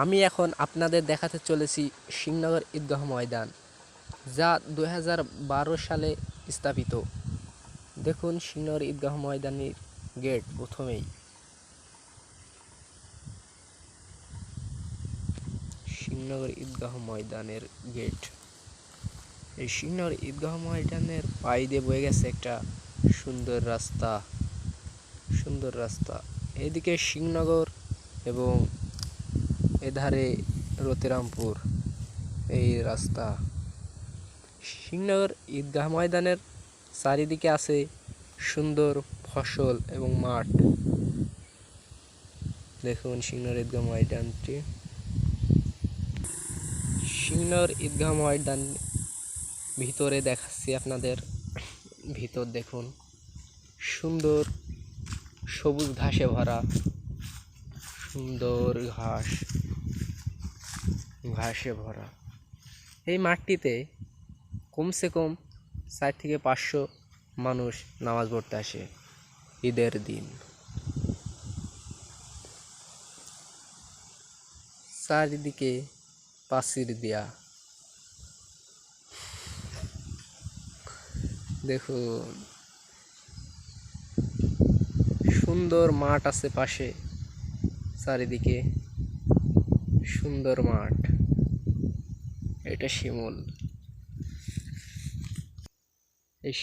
আমি এখন আপনাদের দেখাতে চলেছি সিংনগর ঈদগাহ ময়দান, যা 2012 সালে স্থাপিত। দেখুন সিংনগর ঈদগাহ ময়দানের গেট। প্রথমেই সিংনগর ঈদগাহ ময়দানের গেট। এই সিংনগর ঈদগাহ ময়দানের পাশ দিয়ে বয়ে গেছে একটা সুন্দর রাস্তা। এদিকে সিংনগর এবং এধারে রতিরামপুর। এই রাস্তা সিংনগর ঈদগাহ ময়দানের চারিদিকে আছে সুন্দর ফসল এবং মাঠ। দেখুন সিংনগর ঈদগাহ ময়দানটি। সিংনগর ঈদগাহ ময়দান ভিতরে দেখাচ্ছি আপনাদের। ভিতর দেখুন, সুন্দর সবুজ ঘাসে ভরা, সুন্দর ঘাসে ভরা। এই মাঠটিতে কমসে কম 4 থেকে 500 মানুষ নামাজ পড়তে আসে ঈদের দিন। চারিদিকে প্রাচীর দেয়া। দেখুন সুন্দর মাঠ আছে পাশে, চারিদিকে সুন্দর মাঠ। এটা শিমুল। এই